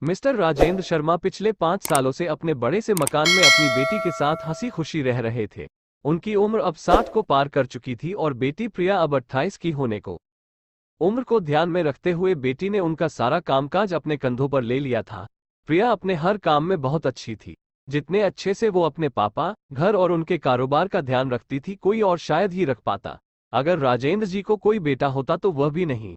Mister Rajendra Sharma पिछले 5 सालों से अपने बड़े से मकान में अपनी बेटी के साथ हंसी खुशी रह रहे थे। उनकी उम्र अब 60 को पार कर चुकी थी और बेटी प्रिया अब 28 की होने को। उम्र को ध्यान में रखते हुए बेटी ने उनका सारा कामकाज अपने कंधों पर ले लिया था। प्रिया अपने हर काम में बहुत अच्छी थी। जितने अच्छे से वो अपने पापा, घर और उनके कारोबार का ध्यान रखती थी, कोई और शायद ही रख पाता। अगर राजेंद्र जी को कोई बेटा होता तो वह भी नहीं।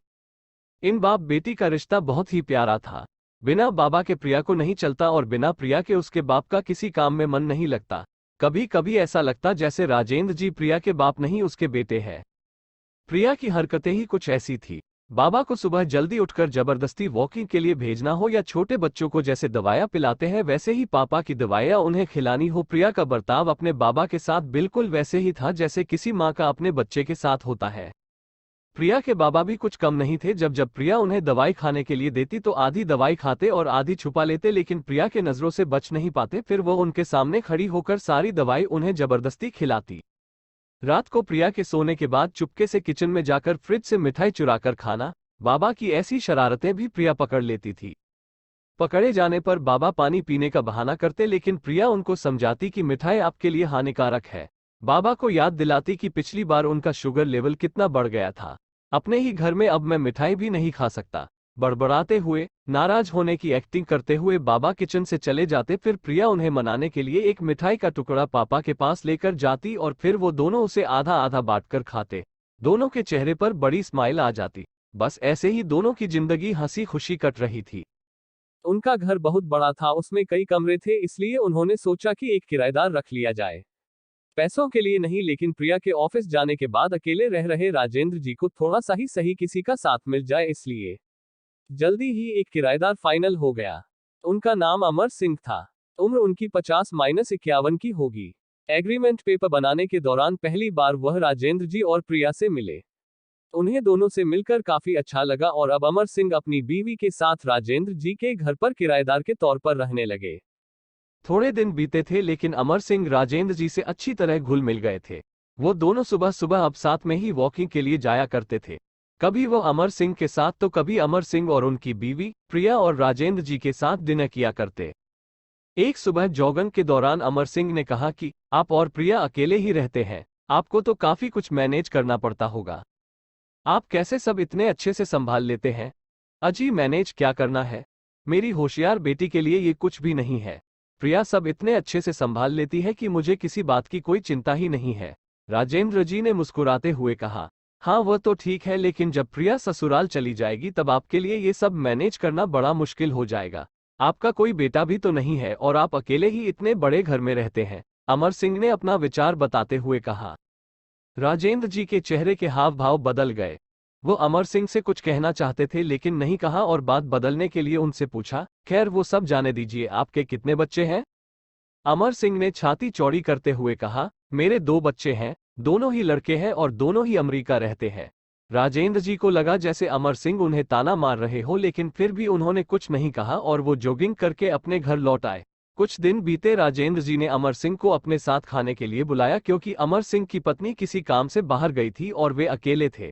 इन बाप बेटी का रिश्ता बहुत ही प्यारा था। बिना बाबा के प्रिया को नहीं चलता और बिना प्रिया के उसके बाप का किसी काम में मन नहीं लगता। कभी कभी ऐसा लगता जैसे राजेंद्र जी प्रिया के बाप नहीं उसके बेटे हैं। प्रिया की हरकतें ही कुछ ऐसी थी। बाबा को सुबह जल्दी उठकर जबरदस्ती वॉकिंग के लिए भेजना हो या छोटे बच्चों को जैसे दवाइयां पिलाते हैं वैसे ही पापा की दवाइयां उन्हें खिलानी हो। प्रिया का बर्ताव अपने बाबा के साथ बिल्कुल वैसे ही था जैसे किसी माँ का अपने बच्चे के साथ होता है। प्रिया के बाबा भी कुछ कम नहीं थे। जब जब प्रिया उन्हें दवाई खाने के लिए देती तो आधी दवाई खाते और आधी छुपा लेते, लेकिन प्रिया के नजरों से बच नहीं पाते। फिर वो उनके सामने खड़ी होकर सारी दवाई उन्हें जबरदस्ती खिलाती। रात को प्रिया के सोने के बाद चुपके से किचन में जाकर फ्रिज से मिठाई चुराकर खाना। बाबा की ऐसी शरारतें भी प्रिया पकड़ लेती थी। पकड़े जाने पर बाबा पानी पीने का बहाना करते, लेकिन प्रिया उनको समझाती कि मिठाई आपके लिए हानिकारक है। बाबा को याद दिलाती कि पिछली बार उनका शुगर लेवल कितना बढ़ गया था। अपने ही घर में अब मैं मिठाई भी नहीं खा सकता। बड़बड़ाते हुए, नाराज होने की एक्टिंग करते हुए बाबा किचन से चले जाते। फिर प्रिया उन्हें मनाने के लिए एक मिठाई का टुकड़ा पापा के पास लेकर जाती और फिर वो दोनों उसे आधा आधा बांटकर खाते। दोनों के चेहरे पर बड़ी स्माइल आ जाती। बस ऐसे ही दोनों की जिंदगी हंसी खुशी कट रही थी। उनका घर बहुत बड़ा था, उसमें कई कमरे थे, इसलिए उन्होंने सोचा कि एक किराएदार रख लिया जाए। पैसों के लिए नहीं, लेकिन प्रिया के ऑफिस जाने के बाद अकेले रह रहे राजेंद्र जी को थोड़ा सा ही सही किसी का साथ मिल जाए, इसलिए जल्दी ही एक किराएदार फाइनल हो गया। उनका नाम अमर सिंह था। उम्र उनकी 50-51 की होगी। एग्रीमेंट पेपर बनाने के दौरान पहली बार वह राजेंद्र जी और प्रिया से मिले। उन्हें दोनों से मिलकर काफी अच्छा लगा और अब अमर सिंह अपनी बीवी के साथ राजेंद्र जी के घर पर किराएदार के तौर पर रहने लगे। थोड़े दिन बीते थे, लेकिन अमर सिंह राजेंद्र जी से अच्छी तरह घुल मिल गए थे। वो दोनों सुबह सुबह अब साथ में ही वॉकिंग के लिए जाया करते थे। कभी वो अमर सिंह के साथ तो कभी अमर सिंह और उनकी बीवी प्रिया और राजेंद्र जी के साथ डिनर किया करते। एक सुबह जॉगिंग के दौरान अमर सिंह ने कहा कि आप और प्रिया अकेले ही रहते हैं, आपको तो काफी कुछ मैनेज करना पड़ता होगा। आप कैसे सब इतने अच्छे से संभाल लेते हैं? अजी, मैनेज क्या करना है? मेरी होशियार बेटी के लिए ये कुछ भी नहीं है। प्रिया सब इतने अच्छे से संभाल लेती है कि मुझे किसी बात की कोई चिंता ही नहीं है। राजेंद्र जी ने मुस्कुराते हुए कहा, हाँ वह तो ठीक है, लेकिन जब प्रिया ससुराल चली जाएगी तब आपके लिए ये सब मैनेज करना बड़ा मुश्किल हो जाएगा। आपका कोई बेटा भी तो नहीं है और आप अकेले ही इतने बड़े घर में रहते हैं। अमर सिंह ने अपना विचार बताते हुए कहा। राजेंद्र जी के चेहरे के हाव भाव बदल गए। वो अमर सिंह से कुछ कहना चाहते थे लेकिन नहीं कहा और बात बदलने के लिए उनसे पूछा, खैर वो सब जाने दीजिए, आपके कितने बच्चे हैं? अमर सिंह ने छाती चौड़ी करते हुए कहा, मेरे 2 बच्चे हैं, दोनों ही लड़के हैं और दोनों ही अमेरिका रहते हैं। राजेंद्र जी को लगा जैसे अमर सिंह उन्हें ताना मार रहे हो, लेकिन फिर भी उन्होंने कुछ नहीं कहा और वो जॉगिंग करके अपने घर लौट आए। कुछ दिन बीते, राजेंद्र जी ने अमर सिंह को अपने साथ खाने के लिए बुलाया क्योंकि अमर सिंह की पत्नी किसी काम से बाहर गई थी और वे अकेले थे।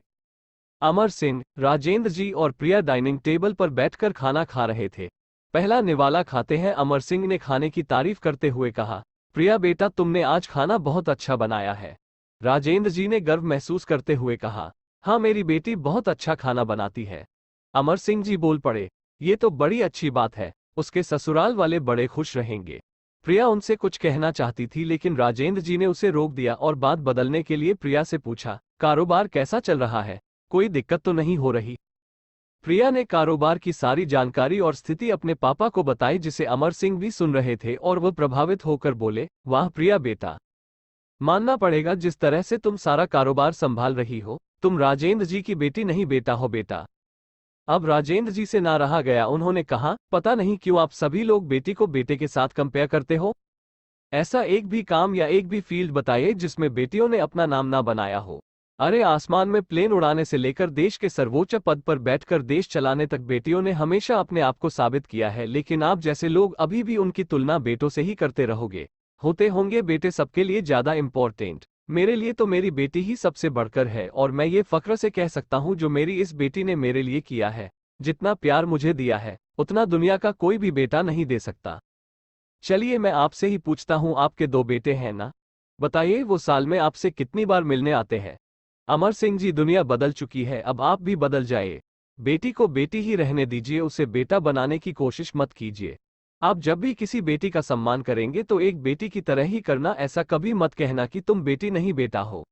अमर सिंह, राजेंद्र जी और प्रिया डाइनिंग टेबल पर बैठकर खाना खा रहे थे। पहला निवाला खाते हैं अमर सिंह ने खाने की तारीफ करते हुए कहा, प्रिया बेटा तुमने आज खाना बहुत अच्छा बनाया है। राजेंद्र जी ने गर्व महसूस करते हुए कहा, हाँ मेरी बेटी बहुत अच्छा खाना बनाती है। अमर सिंह जी बोल पड़े, ये तो बड़ी अच्छी बात है, उसके ससुराल वाले बड़े खुश रहेंगे। प्रिया उनसे कुछ कहना चाहती थी लेकिन राजेंद्र जी ने उसे रोक दिया और बात बदलने के लिए प्रिया से पूछा, कारोबार कैसा चल रहा है? कोई दिक्कत तो नहीं हो रही? प्रिया ने कारोबार की सारी जानकारी और स्थिति अपने पापा को बताई, जिसे अमर सिंह भी सुन रहे थे और वह प्रभावित होकर बोले, वाह प्रिया बेटा, मानना पड़ेगा जिस तरह से तुम सारा कारोबार संभाल रही हो। तुम राजेंद्र जी की बेटी नहीं बेटा हो बेटा। अब राजेंद्र जी से ना रहा गया, उन्होंने कहा, पता नहीं क्यों आप सभी लोग बेटी को बेटे के साथ कंपेयर करते हो। ऐसा एक भी काम या एक भी फील्ड बताइए जिसमें बेटियों ने अपना नाम ना बनाया हो। अरे आसमान में प्लेन उड़ाने से लेकर देश के सर्वोच्च पद पर बैठकर देश चलाने तक बेटियों ने हमेशा अपने आप को साबित किया है, लेकिन आप जैसे लोग अभी भी उनकी तुलना बेटों से ही करते रहोगे। होते होंगे बेटे सबके लिए ज्यादा इंपॉर्टेंट, मेरे लिए तो मेरी बेटी ही सबसे बढ़कर है और मैं ये फख्र से कह सकता हूँ जो मेरी इस बेटी ने मेरे लिए किया है। जितना प्यार मुझे दिया है उतना दुनिया का कोई भी बेटा नहीं दे सकता। चलिए मैं आपसे ही पूछता हूँ, आपके 2 बेटे हैं ना? बताइए वो साल में आपसे कितनी बार मिलने आते हैं? अमर सिंह जी, दुनिया बदल चुकी है, अब आप भी बदल जाइए। बेटी को बेटी ही रहने दीजिए, उसे बेटा बनाने की कोशिश मत कीजिए। आप जब भी किसी बेटी का सम्मान करेंगे तो एक बेटी की तरह ही करना, ऐसा कभी मत कहना कि तुम बेटी नहीं बेटा हो।